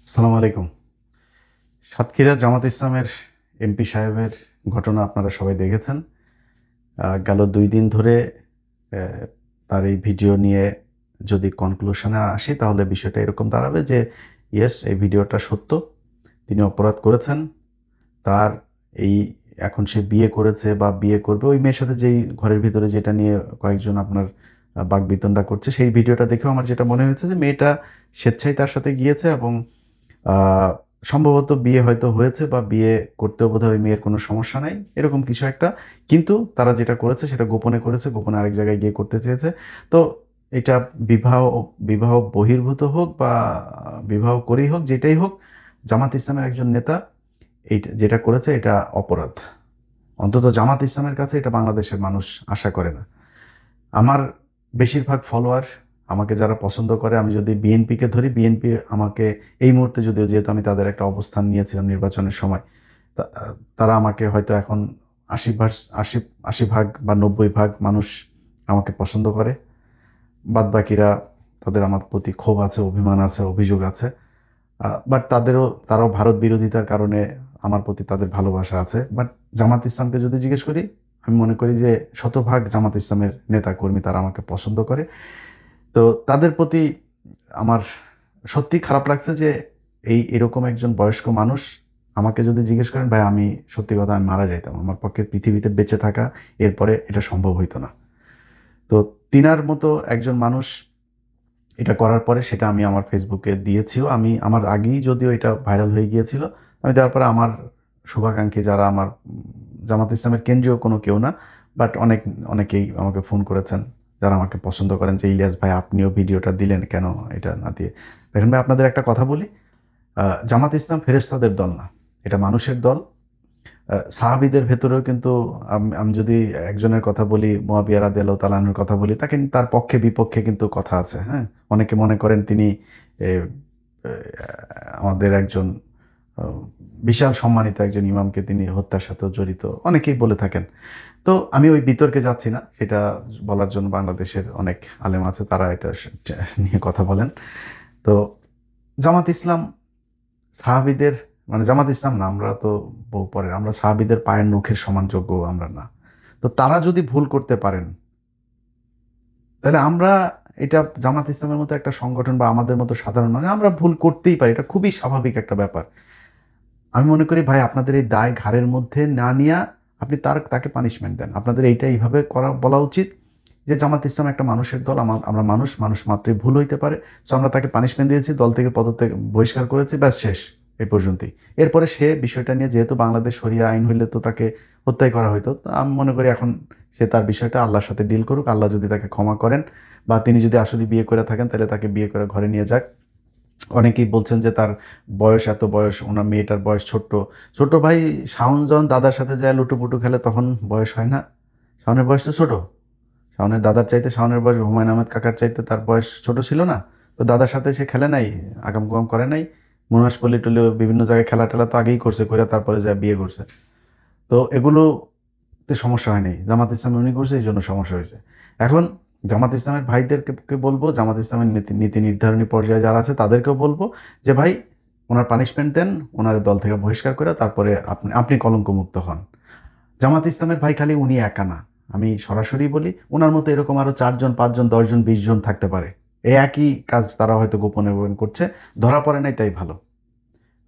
আসসালামু আলাইকুম। সাতক্ষীরার জামাত ইসলামের এমপি সাহেবের ঘটনা আপনারা সবাই দেখেছেন। গেল ২ দিন ধরে তার এই ভিডিও নিয়ে যদি কনক্লুশনে আসি তাহলে বিষয়টা এরকম দাঁড়াবে যে ইয়েস, এই ভিডিওটা সত্য। তিনি অপরাধ করেছেন। তার এই এখন সে বিয়ে করেছে বা বিয়ে করবে ওই মেয়ের সাথে যেই ঘরের ভিতরে যেটা নিয়ে কয়েকজন আপনার বাকবিতণ্ডা করছে, সেই ভিডিওটা দেখেও আমার যেটা মনে হয়েছে যে মেয়েটা স্বেচ্ছায় তার সাথে গিয়েছে এবং আহ, সম্ভবত বিয়ে হয়তো হয়েছে বা বিয়ে করতেও বোধহয় ওই মেয়ের কোনো সমস্যা নাই, এরকম কিছু একটা। কিন্তু তারা যেটা করেছে সেটা গোপনে করেছে, গোপনে আরেক জায়গায় গিয়ে করতে চেয়েছে। তো এটা বিবাহ বিবাহ বহির্ভূত হোক বা বিবাহ করেই হোক, যেটাই হোক, জামাত ইসলামের একজন নেতা এইটা যেটা করেছে এটা অপরাধ। অন্তত জামাত ইসলামের কাছে এটা বাংলাদেশের মানুষ আশা করে না। আমার বেশিরভাগ ফলোয়ার, আমাকে যারা পছন্দ করে, আমি যদি বিএনপিকে ধরি, বিএনপি আমাকে এই মুহূর্তে, যদিও যেহেতু আমি তাদের একটা অবস্থান নিয়েছিলাম নির্বাচনের সময়, তারা আমাকে হয়তো এখন ৮০ ভাগ ৮০ ভাগ বা ৯০ ভাগ মানুষ আমাকে পছন্দ করে। বাদবাকিরা, তাদের আমার প্রতি ক্ষোভ আছে, অভিমান আছে, অভিযোগ আছে। বাট তারাও ভারত বিরোধিতার কারণে আমার প্রতি তাদের ভালোবাসা আছে। বাট জামাত ইসলামকে যদি জিজ্ঞেস করি, আমি মনে করি যে শতভাগ জামাত ইসলামের নেতা কর্মী তারা আমাকে পছন্দ করে। তো তাদের প্রতি আমার সত্যি খারাপ লাগছে যে এরকম একজন বয়স্ক মানুষ, আমাকে যদি জিজ্ঞেস করেন ভাই, আমি সত্যি কথা আমি মারা যাইতাম, আমার পক্ষে পৃথিবীতে বেঁচে থাকা এরপরে এটা সম্ভব হইতো না। তো তিনার মতো একজন মানুষ এটা করার পরে সেটা আমি আমার ফেসবুকে দিয়েছিও। আমি আমার আগেই যদিও এটা ভাইরাল হয়ে গিয়েছিল, আমি দেওয়ার পরে আমার শুভাকাঙ্ক্ষী যারা আমার জামাত ইসলামের কেন্দ্রীয় কোনো কেউ না, বাট অনেকেই আমাকে ফোন করেছেন, যারা আমাকে পছন্দ করেন, যে ইলিয়াস ভাই আপনিও ভিডিওটা দিলেন কেন, এটা না দিয়ে। দেখেন ভাই, আপনাদের একটা কথা বলি, জামাত ইসলাম ফেরেশতাদের দল না, এটা মানুষের দল। সাহাবীদের ভেতরেও কিন্তু আমি যদি একজনের কথা বলি, মুয়াবিয়া রাদিয়াল্লাহু তাআলা আনহুর কথা বলি, তাকে তার পক্ষে বিপক্ষে কিন্তু কথা আছে, হ্যাঁ? অনেকে মনে করেন তিনি এ, এ, আমাদের একজন আ বিশাল সম্মানিত একজন ইমামকে তিনি হত্যার সাথেও জড়িত, অনেকেই বলে থাকেন। তো আমি ওই বিতর্কে যাচ্ছি না, সেটা বলার জন্য বাংলাদেশের অনেক আলেম আছে, তারা এটা নিয়ে কথা বলেন। তো জামাত ইসলাম সাহাবীদের, মানে জামাত ইসলাম না, আমরা তো বহু পরে, আমরা সাহাবীদের পায়ের নখের সমান যোগ্য আমরা না। তো তারা যদি ভুল করতে পারেন, তাহলে আমরা, এটা জামাত ইসলামের মতো একটা সংগঠন বা আমাদের মতো সাধারণ মানুষ, আমরা ভুল করতেই পারি, এটা খুবই স্বাভাবিক একটা ব্যাপার। আমি মনে করি ভাই, আপনাদের এই দায় ঘাড়ের মধ্যে না নিয়া আপনি তাকে পানিশমেন্ট দেন। আপনাদের এইটা এইভাবে করা বলা উচিত যে জামাত ইসলাম একটা মানুষের দল, আমরা মানুষ, মানুষ মাত্রই ভুল হইতে পারে। সো আমরা তাকে পানিশমেন্ট দিয়েছি, দল থেকে পদত্যাগ বহিষ্কার করেছি, ব্যাস শেষ, এই পর্যন্তই। এরপরে সে বিষয়টা নিয়ে, যেহেতু বাংলাদেশ শরিয়া আইন হইলে তো তাকে হত্যাই করা হইতো, তো আমি মনে করি এখন সে তার বিষয়টা আল্লাহর সাথে ডিল করুক। আল্লাহ যদি তাকে ক্ষমা করেন বা তিনি যদি আসলে বিয়ে করে থাকেন, তাহলে তাকে বিয়ে করে ঘরে নিয়ে যাক। অনেকেই বলছেন যে তার বয়স, এত বয়স, ওনার মেয়েটার বয়স ছোট্ট। ছোট ভাই শাওন যখন দাদার সাথে যায় লুটুপুটু খেলে, তখন বয়স হয় না? শাওনের বয়স তো ছোট। শাওনের দাদার চাইতে, শাওনের বয়স হুমায়ুন আহমেদ কাকার চাইতে তার বয়স ছোট ছিল না? তো দাদার সাথে সে খেলে নাই, আগাম কুগাম করে নাই? মুনাসপল্লি টুলে বিভিন্ন জায়গায় খেলা টেলা তো আগেই করছে, করে তারপরে যা বিয়ে করছে। তো এগুলোতে সমস্যা হয় নাই, জামাত ইসলাম উনি করছে, এই জন্য সমস্যা হয়েছে। এখন জামাত ইসলামের ভাইদেরকে বলবো, জামাত ইসলামের নীতি নীতি নির্ধারণী পর্যায়ে যারা আছে তাদেরকেও বলবো যে ভাই, ওনার পানিশমেন্ট দেন, ওনার দল থেকে বহিষ্কার করে তারপরে আপনি আপনি কলঙ্কমুক্ত হন। জামাত ইসলামের ভাই খালি উনি একা না, আমি সরাসরি বলি, ওনার মতো এরকম আরো 4 জন 5 জন 10 জন 20 জন থাকতে পারে। এই একই কাজ তারা হয়তো গোপনে গোপনে করছে, ধরা পড়ে নাই তাই ভালো।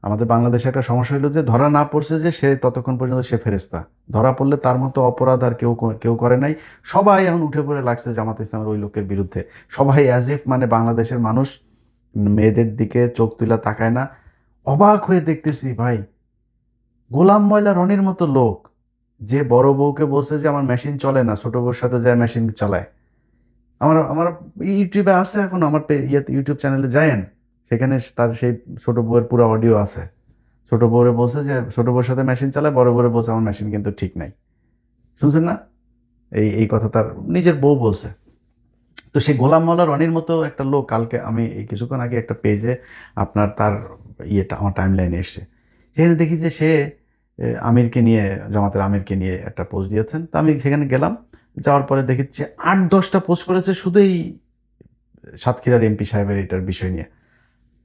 আমাদের বাংলাদেশে একটা সমস্যা হলো যে ধরা না পড়ছে যে সে ততক্ষণ পর্যন্ত সে ফেরেস্তা, ধরা পড়লে তার মতো অপরাধ আর কেউ কেউ করে নাই। সবাই এখন উঠে পড়ে লাগছে জামাত ইসলামের ওই লোকের বিরুদ্ধে। সবাই অ্যাজ ইফ মানে বাংলাদেশের মানুষ মেয়েদের দিকে চোখ তুলে তাকায় না। অবাক হয়ে দেখতেছি ভাই, গোলাম ময়লা রনির মতো লোক, যে বড় বউকে বলছে যে আমার মেশিন চলে না, ছোট বউর সাথে যায় মেশিন চালায়। আমার আমার ইউটিউবে আছে, এখন আমার ইউটিউব চ্যানেলে যায়েন, সেখানে তার সেই ছোট বউয়ের পুরো অডিও আছে। ছোট বউরে বলছে যে ছোট বউর সাথে মেশিন চালায়, বড় বউরে বলছে আমার মেশিন কিন্তু ঠিক নাই। শুনছেন না? এই এই কথা তার নিজের বউ বলছে। তো সেই গোলাম মাওলা রনির মতো একটা লোক, কালকে আমি এই কিছুক্ষণ আগে একটা পেজে আপনার তার ইয়েটা আমার টাইম লাইনে এসছে, সেখানে দেখি যে সে আমিরকে নিয়ে, জামাতের আমিরকে নিয়ে একটা পোস্ট দিয়েছেন। তো আমি সেখানে গেলাম, যাওয়ার পরে দেখেছি 8-10টা পোস্ট করেছে শুধু এই সাতক্ষীরার এমপি সাহেবের এটার বিষয় নিয়ে।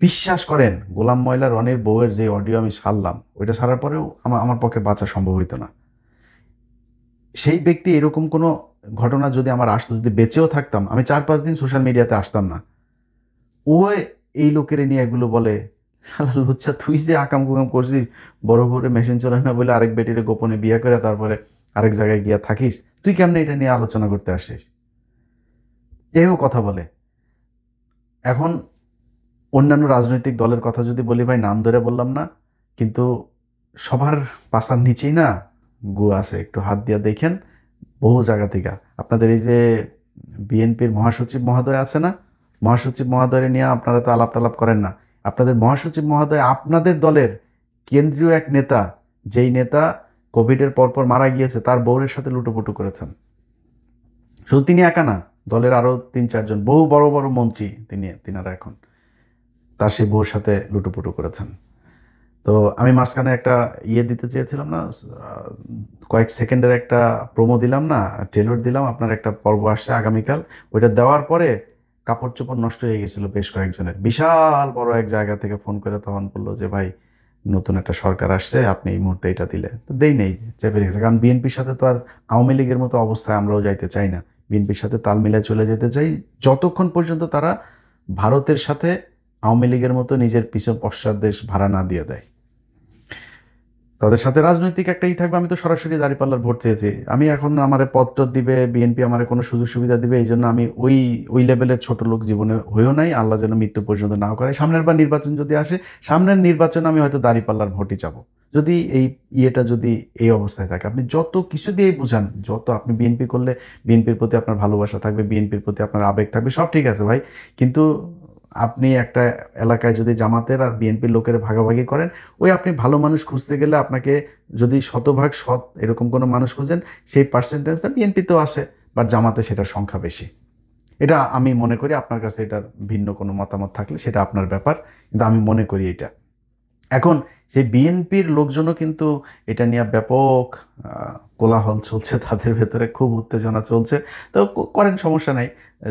বিশ্বাস করেন, গোলাম ময়লা রনির বউয়ের যে অডিও আমি ছাড়লাম, ওইটা ছাড়ার পরেও আমার পক্ষে বাঁচা সম্ভব হইতো না। সেই ব্যক্তি এরকম কোনো ঘটনা যদি আমার আসতো, যদি বেঁচেও থাকতাম, আমি 4-5 দিন সোশ্যাল মিডিয়াতে আসতাম না। ও এই লোকের নিয়ে এগুলো বলে, লুচ্ছা তুই যে আকাম কুকাম করছিস, বড় বড় মেশিন চলে না বলে আরেক বেটিরে গোপনে বিয়ে করে তারপরে আরেক জায়গায় গিয়া থাকিস, তুই কেমনে এটা নিয়ে আলোচনা করতে আসিস, এও কথা বলে। এখন অন্যান্য রাজনৈতিক দলের কথা যদি বলি ভাই, নাম ধরে বললাম না, কিন্তু সবার পাশার নিচেই না গু আছে, একটু হাত দিয়া দেখেন। বহু জায়গা থেকে আপনাদের এই যে বিএনপির মহাসচিব মহোদয় আছে না, মহাসচিব মহোদয় নিয়ে আপনারা তো আলাপ টালাপ করেন না। আপনাদের মহাসচিব মহোদয় আপনাদের দলের কেন্দ্রীয় এক নেতা, যেই নেতা কোভিডের পরপর মারা গিয়েছে, তার বউরের সাথে লুটোপুটু করেছেন। শুধু তিনি একা না, দলের আরো 3-4 জন বহু বড় বড় মন্ত্রী তিনারা এখন তার সেই বউর সাথে লুটোপুটু করেছেন। তো আমি মাঝখানে একটা দিতে চেয়েছিলাম না, কয়েক সেকেন্ডের একটা প্রোমো দিলাম না, ট্রেলার দিলাম, আপনার একটা পর্ব আসছে আগামীকাল। ওইটা দেওয়ার পরে কাপড় চোপড় নষ্ট হয়ে গেছিল বেশ কয়েকজনের, বিশাল বড় এক জায়গা থেকে ফোন করে তখন বললো যে ভাই নতুন একটা সরকার আসছে, আপনি এই মুহূর্তে এটা দিলে, তো দেই নেই, চেপে রেখেছে। কারণ বিএনপির সাথে তো আর আওয়ামী লীগের মতো অবস্থায় আমরাও যাইতে চাই না। বিএনপির সাথে তাল মিলে চলে যেতে চাই যতক্ষণ পর্যন্ত তারা ভারতের সাথে আওয়ামী লীগের মতো নিজের পিছন পশ্চাৎ দেশ ভাড়া না দিয়ে দেয়। তাদের সাথে রাজনৈতিক একটাই থাকবে। আমি তো সরাসরি দাঁড়িপাল্লার ভোট চেয়েছি। আমি এখন আমার পত্র দিবে বিএনপি, আমার কোনো সুযোগ সুবিধা দিবে, এই জন্য আমি ওই লেভেলের ছোট লোক জীবনে হয়েও নাই, আল্লাহ যেন মৃত্যু পর্যন্ত নাও করে। সামনের বার নির্বাচন যদি আসে, সামনের নির্বাচনে আমি হয়তো দাঁড়িপাল্লার ভোটই যাবো, যদি এই যদি এই অবস্থায় থাকে। আপনি যত কিছু দিয়েই বুঝান, যত আপনি বিএনপি করলে বিএনপির প্রতি আপনার ভালোবাসা থাকবে, বিএনপির প্রতি আপনার আবেগ থাকবে, সব ঠিক আছে ভাই, কিন্তু আপনি একটা এলাকায় যদি জামাতের আর বিএনপির লোকের ভাগাভাগি করেন, ওই আপনি ভালো মানুষ খুঁজতে গেলে আপনাকে যদি শতভাগ সৎ এরকম কোনো মানুষ খুঁজেন, সেই পার্সেন্টেজটা বিএনপিতেও আসে, বাট জামাতে সেটার সংখ্যা বেশি। এটা আমি মনে করি। আপনার কাছে এটার ভিন্ন কোনো মতামত থাকলে সেটা আপনার ব্যাপার, কিন্তু আমি মনে করি এটা। এখন সেই বিএনপির লোকজনও কিন্তু এটা নিয়ে ব্যাপক কোলাহল চলছে, তাদের ভেতরে খুব উত্তেজনা চলছে। তো করেন, সমস্যা নাই,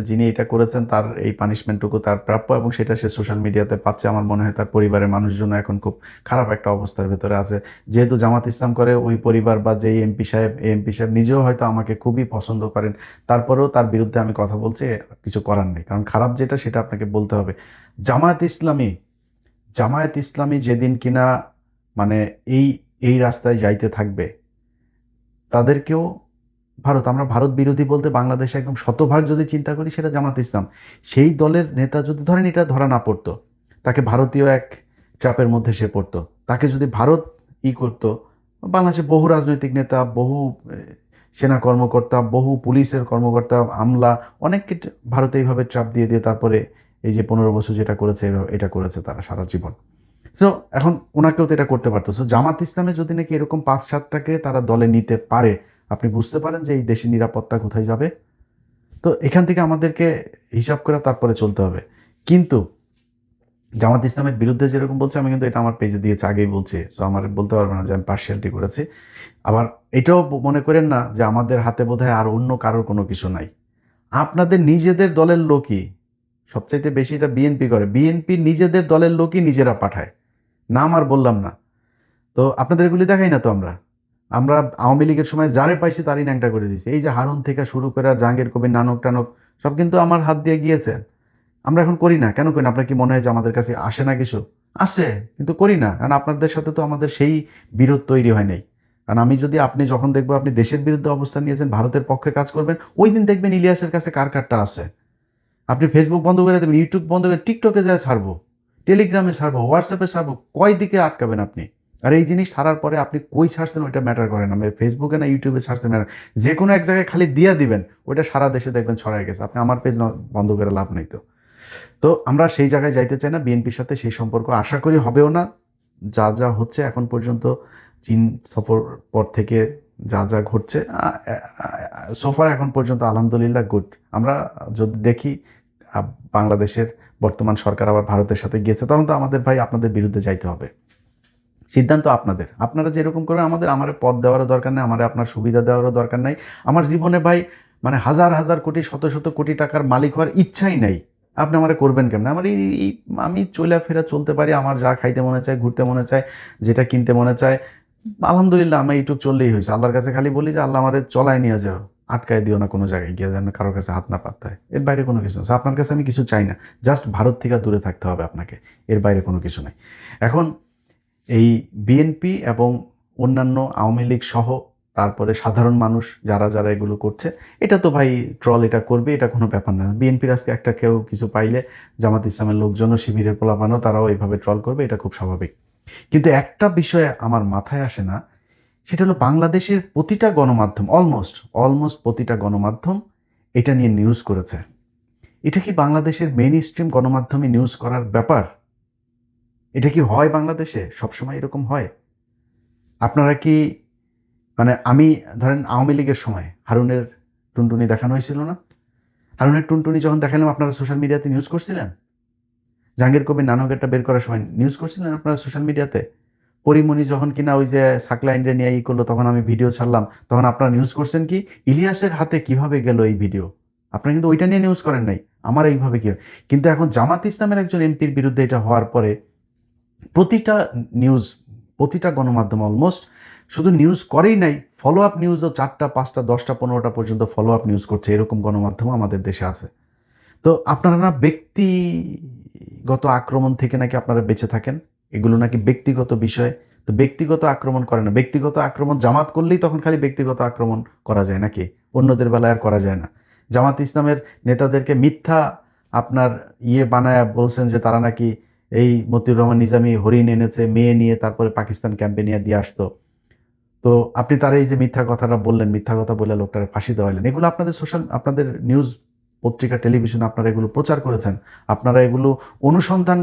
যিনি এটা করেছেন তার এই পানিশমেন্টটুকু তার প্রাপ্য, এবং সেটা সে সোশ্যাল মিডিয়াতে পাচ্ছে। আমার মনে হয় তার পরিবারের মানুষজন এখন খুব খারাপ একটা অবস্থার ভেতরে আছে। যেহেতু জামাত ইসলাম করে ওই পরিবার বা যেই এমপি সাহেব নিজেও হয়তো আমাকে খুবই পছন্দ করেন, তারপরেও তার বিরুদ্ধে আমি কথা বলছি, কিছু করার নেই, কারণ খারাপ যেটা সেটা আপনাকে বলতে হবে। জামায়াত ইসলামী যেদিন কিনা মানে এই এই রাস্তায় যাইতে থাকবে, তাদেরকেও আমরা ভারত বিরোধী বলতে বাংলাদেশে একদম শতভাগ যদি চিন্তা করি, সেটা জামাত ইসলাম। সেই দলের নেতা যদি ধরেন এটা ধরা না পড়তো, তাকে ভারতীয় এক ট্র্যাপের মধ্যে সে পড়তো, তাকে যদি ভারত করতো, বাংলাদেশে বহু রাজনৈতিক নেতা, বহু সেনা কর্মকর্তা, বহু পুলিশের কর্মকর্তা, আমলা, অনেককে ভারতে এইভাবে ট্র্যাপ দিয়ে দিয়ে তারপরে এই যে 15 বছর যেটা করেছে, এটা করেছে তারা সারা জীবন। সো এখন ওনাকেও তো এটা করতে পারতো। সো জামাত ইসলামে যদি নাকি এরকম 5-7টাকে তারা দলে নিতে পারে, আপনি বুঝতে পারেন যে এই দেশের নিরাপত্তা কোথায় যাবে। তো এখান থেকে আমাদেরকে হিসাব করে তারপরে চলতে হবে। কিন্তু জামাত ইসলামের বিরুদ্ধে যেরকম বলছে, আমি কিন্তু এটা আমার পেজে দিয়েছি, আগেই বলছি। সো আমার বলতে পারবে না যে আমি পার্সিয়ালিটি করেছি। আবার এটাও মনে করেন না যে আমাদের হাতে বোধহয় আর অন্য কারোর কোনো কিছু নাই। আপনাদের নিজেদের দলের লোকই সবচাইতে বেশি এটা বিএনপি করে। বিএনপি নিজেদের দলের লোকই নিজেরা পাঠায়, নাম আর বললাম না। তো আপনাদের এগুলি দেখাই না তো আমরা আমরা আওয়ামী লীগের সময় যারে পাইছি তারই ন্যাংটা করে দিয়েছি। এই যে হারুন থেকে শুরু করে জাহাঙ্গীর কবির, নানক টানক, সব কিন্তু আমার হাত দিয়ে গিয়েছে। আমরা এখন করি না, কেন করি না? আপনার কি মনে হয় যে আমাদের কাছে আসে না কিছু? আসে, কিন্তু করি না, কারণ আপনাদের সাথে তো আমাদের সেই বিরোধ তৈরি হয় নাই। কারণ আপনি যখন দেখবো আপনি দেশের বিরুদ্ধে অবস্থান নিয়েছেন, ভারতের পক্ষে কাজ করবেন, ওই দিন দেখবেন ইলিয়াসের কাছে কার কারটা আছে। আপনি ফেসবুক বন্ধ করে দেবেন, ইউটিউব বন্ধ করে টিকটকে যায় ছাড়বো, টেলিগ্রামে ছাড়বো, হোয়াটসঅ্যাপে ছাড়বো, কয় দিকে আটকাবেন আপনি? আর এই জিনিস ছাড়ার পরে আপনি কই ছাড়ছেন ওইটা ম্যাটার করে না, ফেসবুকে না ইউটিউবে ছাড়ছেন ম্যাটার, যে কোনো এক জায়গায় খালি দিয়া দিবেন, ওইটা সারা দেশে দেখবেন ছড়ায় গেছে। আপনি আমার পেজ বন্ধ করে লাভ নেই। তো তো আমরা সেই জায়গায় যাইতে চাই না, বিএনপির সাথে সেই সম্পর্ক আশা করি হবেও না। যা যা হচ্ছে এখন পর্যন্ত, চীন সফর পর থেকে যা যা ঘটছে, সোফার এখন পর্যন্ত আলহামদুলিল্লাহ গুড। আমরা যদি দেখি বাংলাদেশের বর্তমান সরকার আবার ভারতের সাথে গিয়েছে, তখন তো আমাদের ভাই আপনাদের বিরুদ্ধে যাইতে হবে। সিদ্ধান্ত আপনাদের, আপনারা যেরকম করে আমার পদ দেওয়ারও দরকার নেই, আমার আপনার সুবিধা দেওয়ারও দরকার নাই। আমার জীবনে ভাই হাজার হাজার কোটি, শত শত কোটি টাকার মালিক হওয়ার ইচ্ছাই নাই। আপনি আমারে করবেন কেমনে? আমার আমি চলাফেরা চলতে পারি, আমার যা খাইতে মনে চায়, ঘুরতে মনে চায়, যেটা কিনতে মনে চায়, আলহামদুলিল্লাহ আমি এইটুক চললেই হইছে। আল্লাহর কাছে খালি বলি যে, "আল্লাহ আমারে চলায় নিয়ে যাও। আটকায় দিও না কোনো জায়গায় গিয়ে যেন কারো কাছে হাত না পাততে হয়।" এর বাইরে কোনো কিছু না। সো আপনার কাছে আমি কিছু চাই না। জাস্ট ভারত থেকে দূরে থাকতে হবে আপনাকে। এর বাইরে কোনো কিছু নাই। এখন এই বিএনপি এবং অন্যান্য আওয়ামী লীগ সহ তারপরে সাধারণ মানুষ যারা এগুলো করছে, এটা তো ভাই ট্রল এটা করবে, এটা কোনো ব্যাপার না। বিএনপির আজকে একটা কেউ কিছু পাইলে জামাত ইসলামের লোকজনও, শিবিরের পোলাপানও তারাও এইভাবে ট্রল করবে, এটা খুব স্বাভাবিক। কিন্তু একটা বিষয় আমার মাথায় আসে না, সেটা হলো বাংলাদেশের প্রতিটা গণমাধ্যম, অলমোস্ট প্রতিটা গণমাধ্যম এটা নিয়ে নিউজ করেছে। এটা কি বাংলাদেশের মেইন স্ট্রিম গণমাধ্যমে নিউজ করার ব্যাপার? এটা কি হয় বাংলাদেশে? সবসময় এরকম হয়? আপনারা কি মানে আমি ধরেন আওয়ামী লীগের সময় হারুনের টুনটুনি দেখানো হয়েছিল না? হারুনের টুনটুনি যখন দেখালাম আপনারা সোশ্যাল মিডিয়াতে নিউজ করছিলেন? জাহাঙ্গীর কবির নানকেরটা বের করার সময় নিউজ করছিলেন আপনারা সোশ্যাল মিডিয়াতে? পরিমণি যখন কিনা ওই যে সাকলাইনরে নিয়ে করলো, তখন আমি ভিডিও ছাড়লাম, তখন আপনারা নিউজ করছেন কি ইলিয়াসের হাতে কিভাবে গেল এই ভিডিও? আপনারা কিন্তু ওইটা নিয়ে নিউজ করেন নাই, আমার এইভাবে কি। কিন্তু এখন জামাত ইসলামের একজন এমপির বিরুদ্ধে এটা হওয়ার পরে প্রতিটা নিউজ, প্রতিটা গণমাধ্যম অলমোস্ট শুধু নিউজ করেই নাই, ফলো আপ নিউজও 4টা 5টা 10টা 15টা পর্যন্ত ফলো আপ নিউজ করছে, এরকম গণমাধ্যম আমাদের দেশে আছে। তো আপনারা না ব্যক্তিগত আক্রমণ থেকে নাকি আপনারা বেঁচে থাকেন, এগুলো নাকি ব্যক্তিগত বিষয়। তো ব্যক্তিগত আক্রমণ করে না, ব্যক্তিগত আক্রমণ জামাত করলেই তখন খালি ব্যক্তিগত আক্রমণ করা যায় নাকি? অন্যদের বেলায় আর করা যায় না? জামাত ইসলামের নেতাদেরকে মিথ্যা আপনার বানায় বলছেন যে তারা নাকি এই মতিউর রহমান নিজামী হরিণ এনেছে, মেয়ে নিয়ে তারপরে পাকিস্তান ক্যাম্পে নিয়ে দিয়ে আসতো। তো আপনি তার এই যে মিথ্যা কথাটা বললেন, মিথ্যা কথা বলে লোকটার ফাঁসি দেওয়াইলেন, এগুলো আপনাদের আপনাদের নিউজ পত্রিকা টেলিভিশন আপনারা এগুলো প্রচার করেছেন। আপনারা এগুলো অনুসন্ধান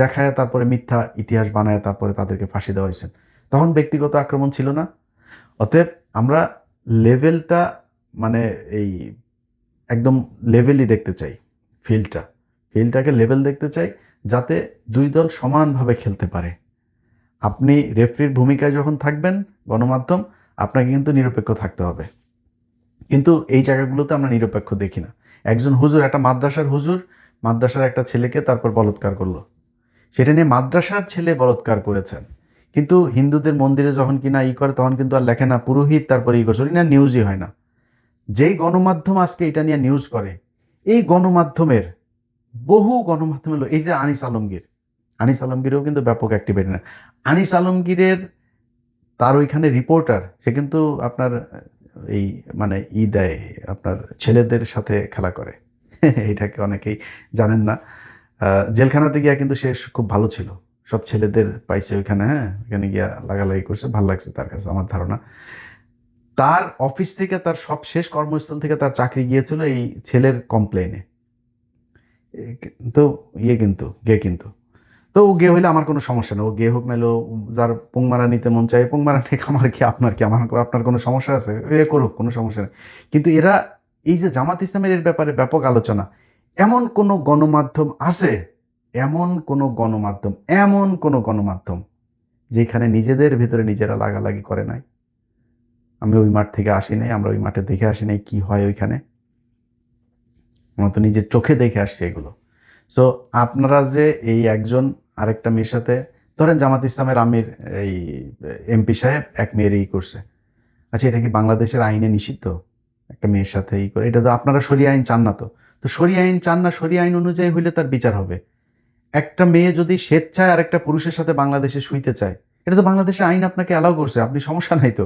দেখায় তারপরে মিথ্যা ইতিহাস বানায় তারপরে তাদেরকে ফাঁসি দেওয়া হয়েছে। তখন ব্যক্তিগত আক্রমণ ছিল না। অতএব আমরা লেভেলটা মানে এই একদম লেভেলই দেখতে চাই। ফিল্ডটাকে লেভেল দেখতে চাই, যাতে দুই দল সমানভাবে খেলতে পারে। আপনি রেফারির ভূমিকায় যখন থাকবেন গণমাধ্যম, আপনাকে কিন্তু নিরপেক্ষ থাকতে হবে। কিন্তু এই জায়গাগুলোতে আমরা নিরপেক্ষ দেখি না। একজন হুজুর, একটা মাদ্রাসার হুজুর, মাদ্রাসার একটা ছেলেকে তারপর বলাৎকার করলো, সেটা নিয়ে মাদ্রাসার ছেলে বলাৎকার করেছেন, কিন্তু হিন্দুদের মন্দিরে যখন কিনা করে তখন কিন্তু আর লেখে না পুরোহিত তারপরে করছে, না নিউজই হয় না। যেই গণমাধ্যম আজকে এটা নিয়ে নিউজ করে, এই গণমাধ্যমের বহু গণমাধ্যম হলো এই যে আনিস আলমগীরও কিন্তু ব্যাপক অ্যাক্টিভিটি না। আনিস আলমগীরের তার ওইখানে রিপোর্টার, সে কিন্তু আপনার এই মানে দেয় আপনার ছেলেদের সাথে খেলা করে। এটাকে অনেকেই জানেন না। জেলখানাতে গিয়া কিন্তু সে খুব ভালো ছিল, সব ছেলেদের পাইছে ওইখানে, হ্যাঁ ওইখানে গিয়া লাগালাগি করছে, ভালো লাগছে তার কাছে আমার ধারণা। তার অফিস থেকে, তার সব শেষ কর্মস্থল থেকে তার চাকরি গিয়েছিল এই ছেলের কমপ্লেনে। তো কিন্তু তো ও গে হইলে আমার কোনো সমস্যা নেই, ও গে হোক নাইলে যার পোংমারা নিতে মন চায় পোংমারা নিক, আমার কি আপনার কি, আপনার কোনো সমস্যা আছে? এ করুক, কোনো সমস্যা নেই। কিন্তু এরা এই যে জামাত ইসলামের এর ব্যাপারে ব্যাপক আলোচনা, এমন কোনো গণমাধ্যম আছে, এমন কোনো গণমাধ্যম যেখানে নিজেদের ভিতরে নিজেরা লাগালাগি করে নাই? আমি ওই মাঠ থেকে আসি নাই, আমরা ওই মাঠে দেখে আসি নাই কি হয় ওইখানে, আমরা তো নিজের চোখে দেখে আসছি এগুলো। সো আপনারা যে এই একজন আরেকটা মেয়ের সাথে, ধরেন জামাত ইসলামের আমির এই এমপি সাহেব এক মেয়ের করছে, আচ্ছা এটা কি বাংলাদেশের আইনে নিষিদ্ধ একটা মেয়ের সাথে করে? এটা তো আপনারা শরিয়া আইন চান না। তো তো শরিয়া আইন চান না, শরিয়া আইন অনুযায়ী হইলে তার বিচার হবে। একটা মেয়ে যদি স্বেচ্ছায় আরেকটা পুরুষের সাথে বাংলাদেশে শুইতে চায়, এটা তো বাংলাদেশের আইন আপনাকে অ্যালাউ করছে, আপনি সমস্যা নাই তো।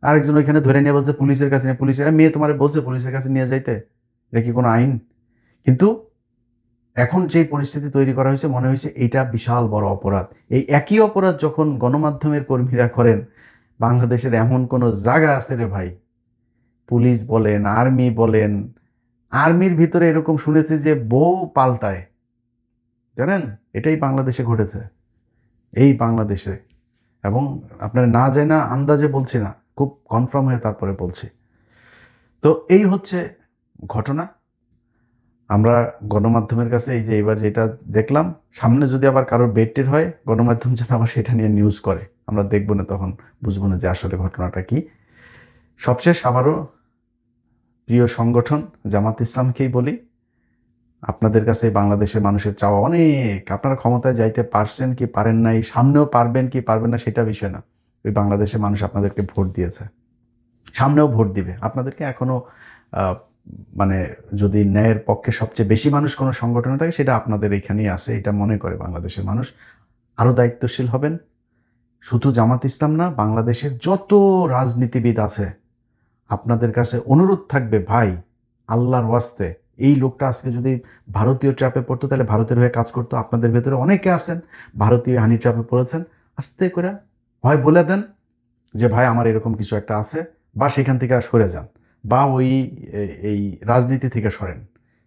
আরেকজন ওইখানে ধরে নিয়ে বলছে পুলিশের কাছে নিয়ে, পুলিশের মেয়ে তোমার বলছে পুলিশের কাছে নিয়ে যাইতে, এটা কি কোনো আইন? কিন্তু এখন যে পরিস্থিতি তৈরি করা হয়েছে, মনে হয়েছে এটা বিশাল বড় অপরাধ। এই একই অপরাধ যখন গণমাধ্যমের কর্মীরা করেন, বাংলাদেশের এমন কোনো জায়গা আছে রে ভাই, পুলিশ বলেন, আর্মি বলেন, আর্মির ভিতরে এরকম শুনেছি যে বউ পাল্টায়, জানেন? এটাই বাংলাদেশে ঘটেছে, এই বাংলাদেশে। এবং আপনার না যায় না আন্দাজে বলছি না, খুব কনফার্ম হয়ে তারপরে বলছি। তো এই হচ্ছে ঘটনা। আমরা গণমাধ্যমের কাছে এই যে এবার যেটা দেখলাম, সামনে যদি আবার কারোর বেডটির হয়, গণমাধ্যম যেন আবার সেটা নিয়ে নিউজ করে, আমরা দেখবো না, তখন বুঝবো না যে আসলে ঘটনাটা কি। সবশেষ আবারও প্রিয় সংগঠন জামাত ইসলামকেই বলি, আপনাদের কাছে বাংলাদেশের মানুষের চাওয়া অনেক। আপনারা ক্ষমতায় যাইতে পারছেন কি পারেন নাই, সামনেও পারবেন কি পারবেন না সেটা বিষয় না। ওই বাংলাদেশের মানুষ আপনাদেরকে ভোট দিয়েছে, সামনেও ভোট দিবে আপনাদেরকে। এখনো আহ, মানে যদি ন্যায়ের পক্ষে সবচেয়ে বেশি মানুষ কোনো সংগঠনে থাকে সেটা আপনাদের এখানেই আছে, এটা মনে করে বাংলাদেশের মানুষ। আরও দায়িত্বশীল হবেন। শুধু জামাত ইসলাম না, বাংলাদেশের যত রাজনীতিবিদ আছে আপনাদের কাছে অনুরোধ থাকবে, ভাই আল্লাহর ওয়াস্তে এই লোকটা আজকে যদি ভারতীয় ট্র্যাপে পড়তো তাহলে ভারতের হয়ে কাজ করতো। আপনাদের ভেতরে অনেকে আছেন ভারতীয় হানি ট্র্যাপে পড়েছেন, আস্তে করে হয় বলে দেন যে ভাই আমার এরকম কিছু একটা আছে, বা সেখান থেকে আর সরে যান, বা ওই এই রাজনীতি থেকে সরেন,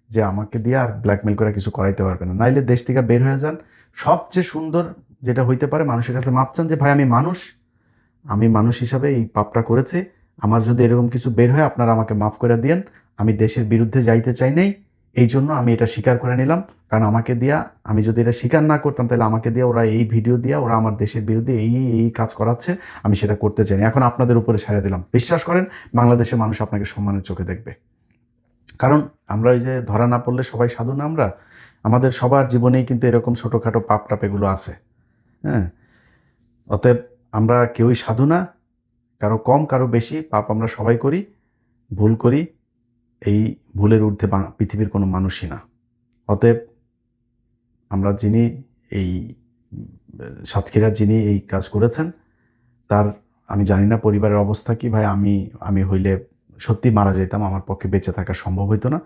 যে আমাকে দিয়ে আর ব্ল্যাকমেল করে কিছু করাইতে পারবে না, নাইলে দেশ থেকে বের হয়ে যান। সবচেয়ে সুন্দর যেটা হইতে পারে, মানুষের কাছে মাপ চান যে ভাই আমি মানুষ হিসাবে এই পাপটা করেছি, আমার যদি এরকম কিছু বের হয় আপনারা আমাকে মাফ করে দিয়েন, আমি দেশের বিরুদ্ধে যাইতে চাই নাই, এই জন্য আমি এটা স্বীকার করে নিলাম। কারণ আমাকে দিয়া, আমি যদি এটা স্বীকার না করতাম তাহলে আমাকে দিয়ে ওরা এই ভিডিও দিয়া ওরা আমার দেশের বিরুদ্ধে এই কাজ করাচ্ছে, আমি সেটা করতে চাই না। এখন আপনাদের উপরে ছেড়ে দিলাম, বিশ্বাস করেন বাংলাদেশের মানুষ আপনাকে সম্মানের চোখে দেখবে। কারণ আমরা ওই যে ধরা না পড়লে সবাই সাধু না, আমরা আমাদের সবার জীবনেই কিন্তু এরকম ছোটোখাটো পাপ টাপ এগুলো আছে। হ্যাঁ, অতএব আমরা কেউই সাধু না, কারো কম কারো বেশি পাপ আমরা সবাই করি, ভুল করি। এই ভুলের ঊর্ধ্বে পৃথিবীর কোনো মানুষই না। অতএব আমরা যিনি এই সাতক্ষীরার যিনি এই কাজ করেছেন তার, আমি জানি না পরিবারের অবস্থা কি ভাই, আমি হইলে সত্যি মারা যেতাম, আমার পক্ষে বেঁচে থাকা সম্ভব হইতো না।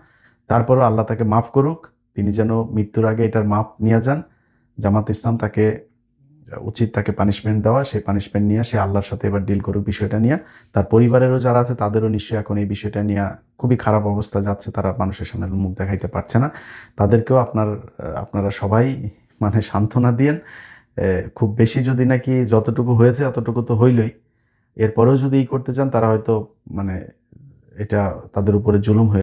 তারপরও আল্লাহ তাকে মাফ করুক, তিনি যেন মৃত্যুর আগে এটার মাপ নিয়ে যান। জামাত ইসলাম তাকে উচিত তাকে পানিশমেন্ট দেওয়া, সেই পানিশমেন্ট নিয়ে সে আল্লাহর সাথে এবার ডিল করুক বিষয়টা নিয়ে। তার পরিবারেরও যারা আছে তাদেরও নিশ্চয়ই এখন এই বিষয়টা নিয়ে খুবই খারাপ অবস্থা যাচ্ছে, তারা মানুষের সামনে মুখ দেখাইতে পারছে না। তাদেরকেও আপনারা সবাই মানে সান্ত্বনা দিয়েন। খুব বেশি যদি নাকি যতটুকু হয়েছে অতটুকু তো হইলই, এরপরেও যদি করতে চান তারা হয়তো মানে এটা তাদের উপরে জুলুম হয়ে